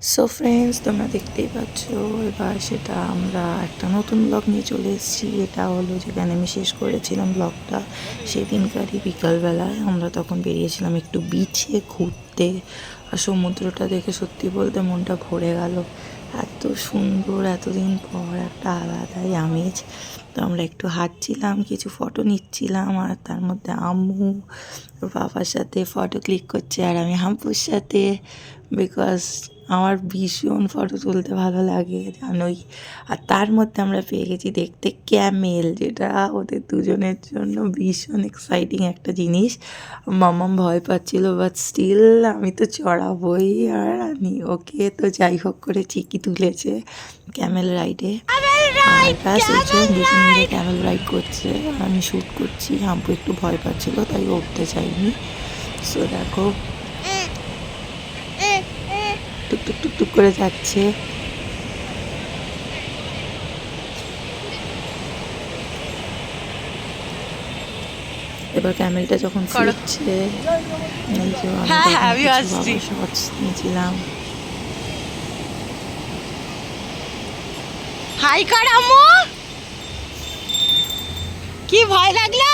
So friends, তোমরা দেখতেই পাচ্ছ এবার সেটা আমরা একটা নতুন ব্লগ নিয়ে চলে এসেছি। এটা হলো যেখানে আমি শেষ করেছিলাম ব্লগটা সেদিনকারই বিকালবেলায়। আমরা তখন বেরিয়েছিলাম একটু বিচে ঘুরতে, আর সমুদ্রটা দেখে সত্যি বলতে মনটা ভরে গেল। এত সুন্দর, এতদিন পর একটা আলাদাই আমেজ। তো আমরা একটু হাঁটছিলাম, কিছু ফটো নিচ্ছিলাম, আর তার মধ্যে আম্মু ওর বাবার সাথে ফটো ক্লিক করছে আর আমি হাম্পুর সাথে, বিকজ আমার ভীষণ ফটো তুলতে ভালো লাগে জানোই। আর তার মধ্যে আমরা পেয়ে গেছি দেখতে ক্যামেল, যেটা ওদের দুজনের জন্য ভীষণ এক্সাইটিং একটা জিনিস। মাম্মাম ভয় পাচ্ছিল, বাট স্টিল আমি তো চড়াবোই, আর আমি ওকে তো যাই হোক করে ঠিকই তুলেছে ক্যামেল রাইডে। আর ব্যাস এই যে দুজন মিলে ক্যামেল রাইড করছে আর আমি শ্যুট করছি। হাম্পু একটু ভয় পাচ্ছিল তাই ও উঠতে চাইনি। সো দেখো টুকটুক টুকটুক করে যাচ্ছে। এবার ক্যামেলটা যখন ফিরছে, এই যে আমি কিছু শর্টস নিয়েছিলাম। হাই কর আম্মু, কি ভয় লাগলো?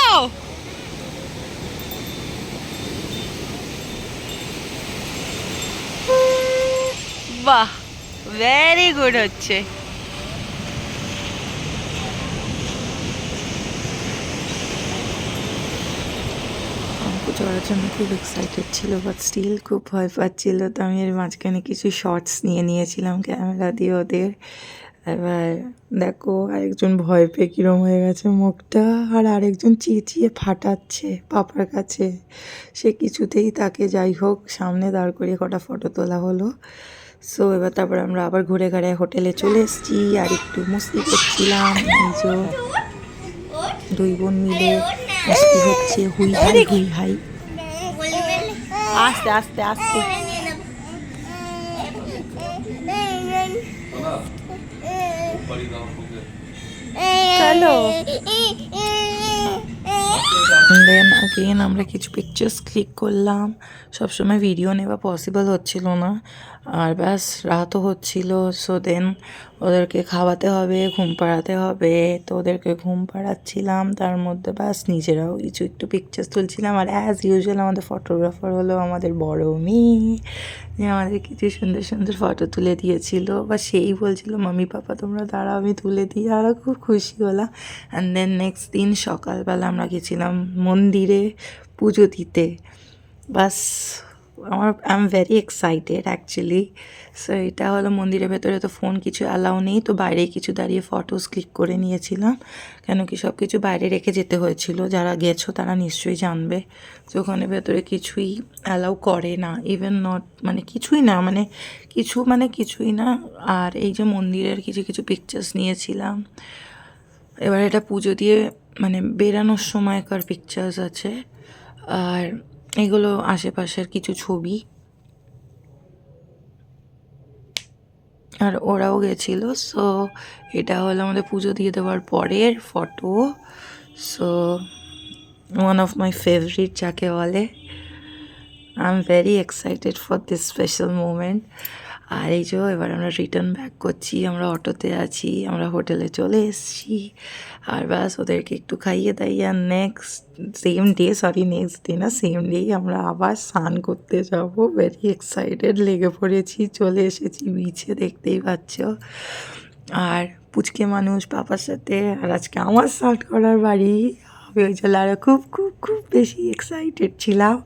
বাহ, ভেরি গুড হচ্ছে। অঙ্কু চড়ার জন্য খুব এক্সাইটেড ছিল, বাট স্টিল খুব ভয় পাচ্ছিল। তো আমি এর মাঝখানে কিছু শর্টস নিয়েছিলাম ক্যামেরা দিয়ে ওদের। এবার দেখো আরেকজন ভয় পেয়ে কিরম হয়ে গেছে মুখটা, আর আরেকজন চেঁচিয়ে ফাটাচ্ছে পাপার কাছে। সে কিছুতেই তাকে যাই হোক সামনে দাঁড় করিয়ে কটা ফটো তোলা হলো। সো এবার তারপর আমরা আবার ঘুরে ঘাড়ে হোটেলে চলে এসেছি আর একটু মস্তি করছিলাম। এই যে দুই বোন মিলে মস্তি হচ্ছে, হুই হাই হুই হাই। আস্তে আস্তে আস্তে। চলো। দেন আগেন আমরা কিছু পিকচার্স ক্লিক করলাম। সবসময় ভিডিও নেওয়া পসিবল হচ্ছিল না, আর ব্যাস রাতও হচ্ছিল। সো দেন ওদেরকে খাওয়াতে হবে, ঘুম পাড়াতে হবে, তো ওদেরকে ঘুম পাড়াচ্ছিলাম, তার মধ্যে ব্যাস নিজেরাও কিছু একটু পিকচার্স তুলছিলাম। আর অ্যাজ ইউজুয়াল আমাদের ফটোগ্রাফার হলো আমাদের বড় মেয়ে, যে আমাদের কিছু সুন্দর সুন্দর ফটো তুলে দিয়েছিল। বা সেই বলছিল মাম্মি পাপা তোমরা দাঁড়াও আমি তুলে দিই, আরও খুব খুশি হলাম। অ্যান্ড দেন নেক্সট দিন সকালবেলা আমরা গেছিলাম মন্দিরে পুজো দিতে। Bus I am very excited actually. So এটা হলো মন্দিরের ভেতরে তো ফোন কিছু অ্যালাউ নেই, তো বাইরে কিছু দাঁড়িয়ে ফটোস ক্লিক করে নিয়েছিলাম, কেন কি সব কিছু বাইরে রেখে যেতে হয়েছিল। যারা গেছো তারা নিশ্চয়ই জানবে যে ওখানে ভেতরে কিছুই অ্যালাউ করে না, ইভেন নট মানে কিছুই না, মানে কিছুই না। আর এই যে মন্দিরের কিছু কিছু পিকচার্স নিয়েছিলাম। এবার এটা পুজো দিয়ে মানে বেরানোর সময়কার পিকচার্স আছে, আর এগুলো আশেপাশের কিছু ছবি। আর ওরাও গেছিলো। সো এটা হলো আমাদের পুজো দিয়ে দেওয়ার পরের photo. So one of my favourite যাকে বলে। I am very excited for this special moment. আর এই যে এবার আমরা রিটার্ন ব্যাক করছি, আমরা অটোতে আছি, আমরা হোটেলে চলে এসেছি। আর ব্যাস ওদেরকে একটু খাইয়ে দাইয়ে আর নেক্সট ডে না সেম ডেই আমরা আবার স্নান করতে যাব। ভেরি এক্সাইটেড, লেগে পড়েছি, চলে এসেছি বিচে, দেখতেই পাচ্ছ। আর পুচকে মানুষ পাপার সাথে, আর আজকে আমার স্নান করার বাড়ি। আমি ওই জন্য আরও খুব খুব খুব বেশি এক্সাইটেড ছিলাম।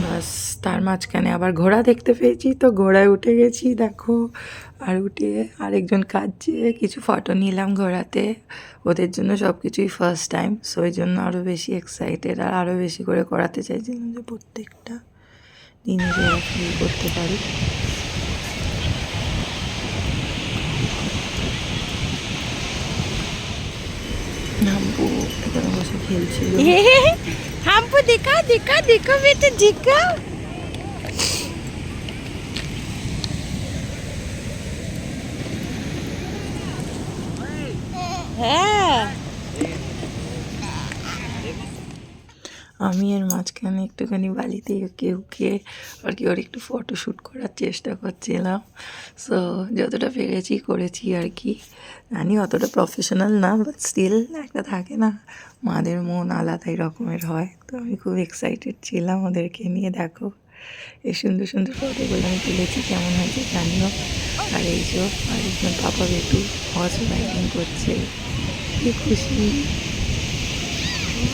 বাস তার মাঝখানে আবার ঘোড়া দেখতে পেয়েছি, তো ঘোড়ায় উঠে গেছি দেখো। আর উঠে আরেকজন কাঁদছে, কিছু ফটো নিলাম ঘোড়াতে। ওদের জন্য সব কিছুই ফার্স্ট টাইম, সো ওই জন্য আরও বেশি এক্সাইটেড, আর আরও বেশি করে করাতে চাইছিলাম যে প্রত্যেকটা জিনিস ওরা ফিল করতে পারি। হাম্পু এখানে বসে খেলছিল। हमको दिखा दिखा दिखा बेटा दिखा। হ্যাঁ আমি এর মাঝখানে একটুখানি বালিতে উকে আর কি ওর একটু ফটোশ্যুট করার চেষ্টা করছিলাম। সো যতটা পেরেছি করেছি আর কি। জানি অতটা প্রফেশনাল না, বাট স্টিল একটা থাকে না, মাদের মন আলাদাই রকমের হয়। তো আমি খুব এক্সাইটেড ছিলাম ওদেরকে নিয়ে। দেখো এই সুন্দর সুন্দর ফটোগুলো আমি তুলেছি, কেমন হয়েছে জানিও। আর এই যে আর একজন পাপা বেটু হর্স রাইডিং করছে, কি খুশি।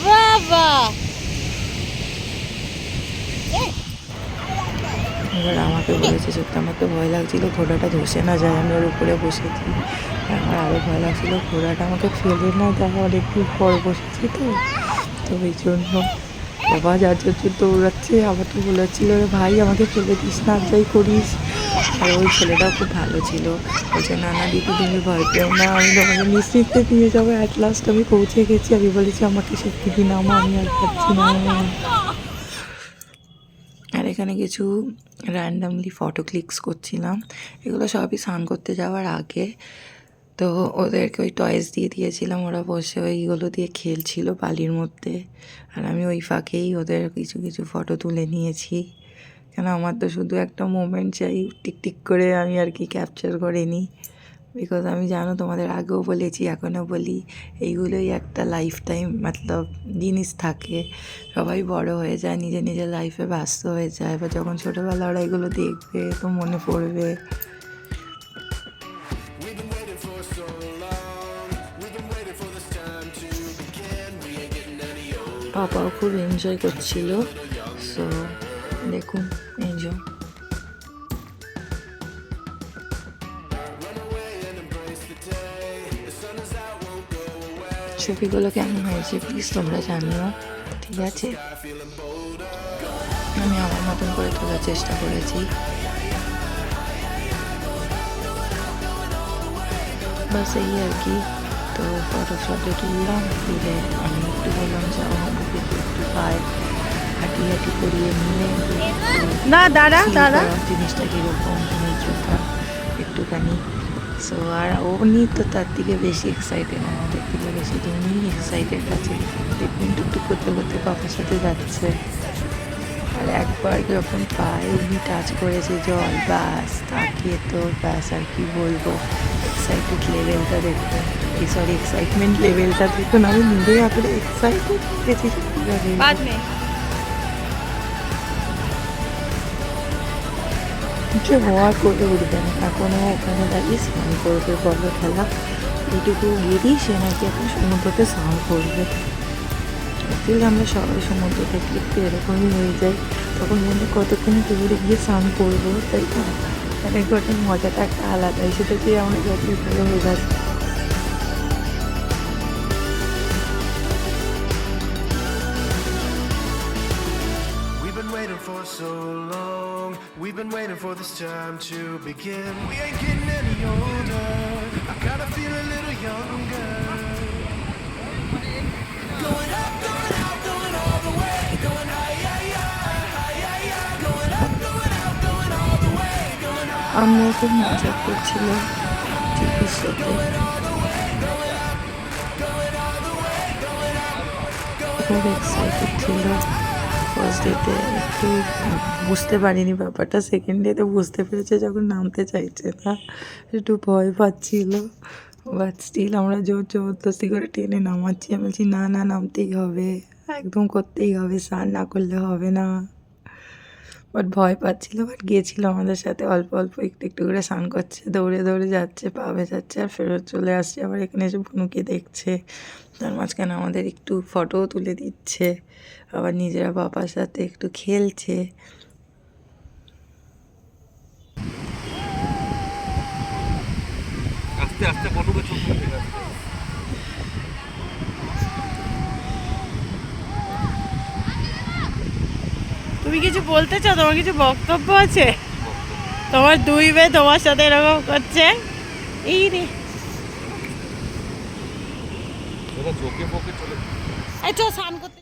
বাবা এবার আমাকে বলেছে, সত্যি আমার তো ভয় লাগছিল ঘোড়াটা ধসে না যায়, আমি ওর উপরে বসেছি। আমার আরও ভয় লাগছিল ঘোড়াটা আমাকে ফেলে না যায়, অনেকদিন পর বসেছি তো ওই জন্য। বাবা যার জন্য দৌড়াচ্ছে, আমাকে বলেছিল ভাই আমাকে ফেলে দিস না, যাই করিস। আর ওই ছেলেটাও খুব ভালো ছিল, বলছে না না দিদি তুমি ভয় পেও না, আমি তোমাকে নিশ্চিন্তে নিয়ে যাবো। অ্যাট লাস্ট আমি পৌঁছে গেছি, আমি বলেছি আমাকে শিখিয়ে দিন, আমি আর পারছি না। আর এখানে কিছু র্যান্ডামলি ফটো ক্লিকস করছিলাম, এগুলো সবই স্নান করতে যাওয়ার আগে। তো ওদেরকে ওই টয়েস দিয়ে দিয়েছিলাম, ওরা বসে ওইগুলো দিয়ে খেলছিল বালির মধ্যে। আর আমি ওই ফাঁকেই ওদের কিছু কিছু ফটো তুলে নিয়েছি, কেন আমার তো শুধু একটা মোমেন্ট চাই, টিকটিক করে আমি আর কি ক্যাপচার করে নিই। বিকজ আমি জানো তোমাদের আগেও বলেছি, এখনও বলি, এইগুলোই একটা লাইফ টাইম মতলব জিনিস থাকে। সবাই বড় হয়ে যায়, নিজের নিজের লাইফে ব্যস্ত হয়ে যায়, বা যখন ছোটোবেলা ওরা এগুলো দেখবে তো মনে পড়বে। পাপাও খুব এনজয় করছিল। সো দেখুন এনজয়। ছবিগুলো কেমন হয়েছে প্লিজ তোমরা জানিও, ঠিক আছে? আমি আমার মতন করে তোলার চেষ্টা করেছি। বাস এই আর কি। তো ফটো তুললাম, তুলে আমি একটু বললাম যে আমাকে একটু পায়ে হাঁটি করিয়ে নিয়ে না দাঁড়া দাঁড়া জিনিসটা কীরকম জুতা একটুখানি। সো আর উনি তো তার থেকে বেশি এক্সাইটেড, আমাদের থেকে বেশি তো উনি এক্সাইটেড আছে। দেখুন টুকটুক করতে করতে পাপার সাথে যাচ্ছে। আর একবার যখন পায়ে উনি টাচ করেছে জল, ব্যাস তাকে তো ব্যাস আর কি বলবো, এক্সাইটেড লেভেলটা দেখুন, এই সরি এক্সাইটমেন্ট লেভেলটা দেখুন। আমি নিজেই আসলে এক্সাইটেড হয়েছি। বাদ মে যে হওয়া করে উঠবে না, এখনও ওখানে দাঁড়িয়ে স্নান করবে, বলো খেলা এইটুকু গিয়েই সে নাকি এখন সমুদ্রতে স্নান করবে। অ্যাকচুয়ালি আমরা সবাই সমুদ্র থেকে একটু এরকমই হয়ে যাই, তখন মনে কতক্ষণ দূরে গিয়ে স্নান করবো, তাই না? অনেক ঘটনার মজাটা একটা আলাদাই, সেটা যে অনেক যতই ভালো হয়ে গেছে। We've been waiting for this time to begin. We ain't getting any older. I kinda feel a little younger. Going up, going out, going all the way. Going higher, higher, going up, going out, going all the way. Going higher. আমরা খুব মজা করছিলাম টিভির সাথে। খুব excited ছিল। First ডেতে একটু বুঝতে পারিনি ব্যাপারটা, সেকেন্ড ডেতে বুঝতে পেরেছে যখন নামতে চাইছে না, একটু ভয় পাচ্ছিল। বাট স্টিল আমরা জোর জবরদস্তি করে টেনে নামাচ্ছি। আমি বলছি না না নামতেই হবে, একদম করতেই হবে, স্নান না করলে হবে না। বাট ভয় পাচ্ছিল, বাট গিয়েছিল আমাদের সাথে, অল্প অল্প একটু একটু করে স্নান করছে, দৌড়ে দৌড়ে যাচ্ছে, পা ভেজাচ্ছে, আর ফেরত চলে আসছে। আবার এখানে এসে ভুনুকে দেখছে, তার মাঝখানে আমাদের একটু ফটোও তুলে দিচ্ছে, আবার নিজেরা বাবার সাথে একটু খেলছে। আস্তে আস্তে কত বছর তুমি কিছু বলতে চাও? তোমার কিছু বক্তব্য আছে? তোমার দুই মেয়ে তোমার সাথে এরকম করছে, এই রে চোখে ফোকে চলে এই তো স্নান করতে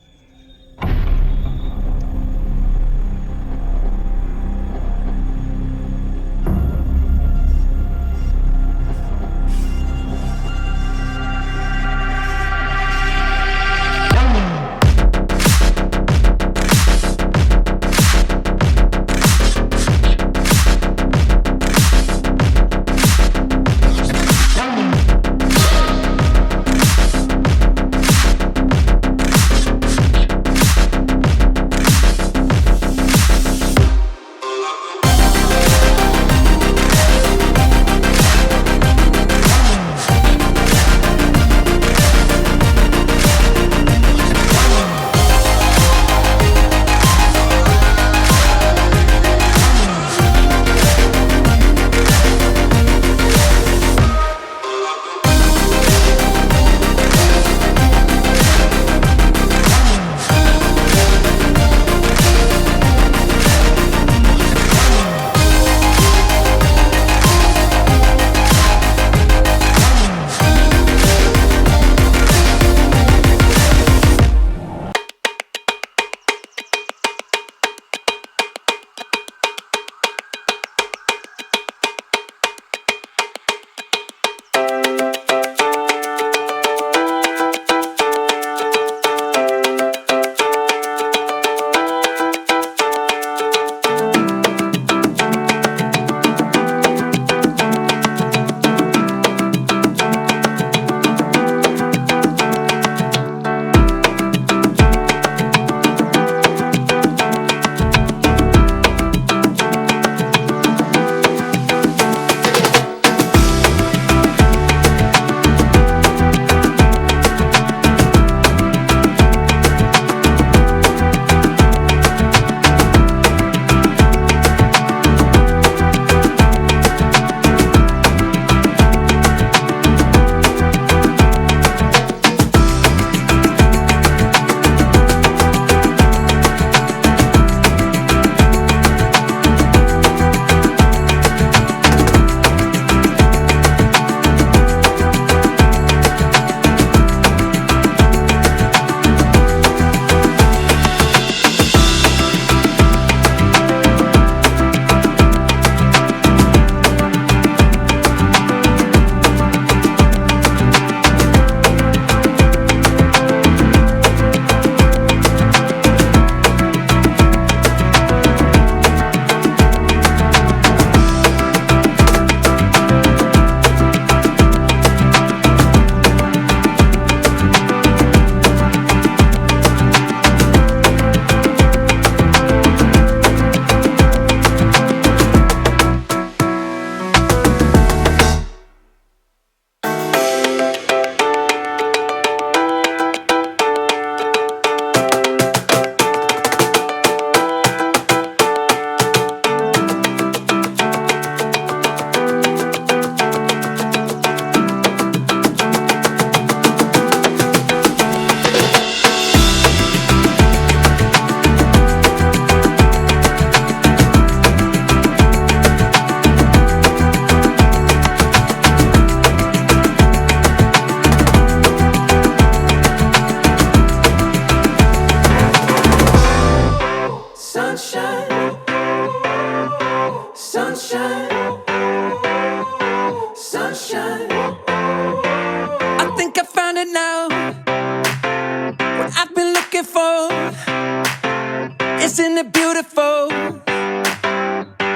Isn't it beautiful?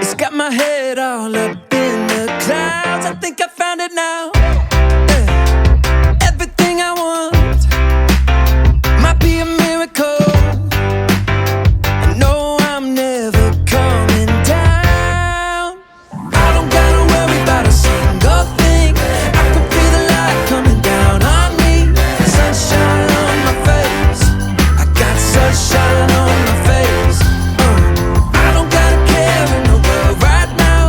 It's got my head all up in the clouds. I think I found it now. Yeah. Everything I want might be a miracle. I know I'm never coming down. I don't gotta worry about a single thing. I can feel the light coming down on me. Sunshine on my face. I got sunshine on my face. I don't gotta care in the world right now.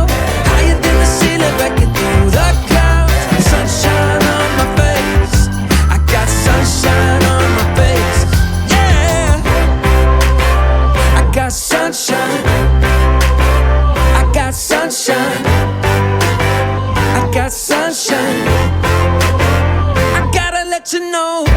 Higher than the ceiling, breaking through the clouds. Sunshine on my face. I got sunshine on my face. Yeah, I got sunshine. I got sunshine. I got sunshine. I gotta let you know.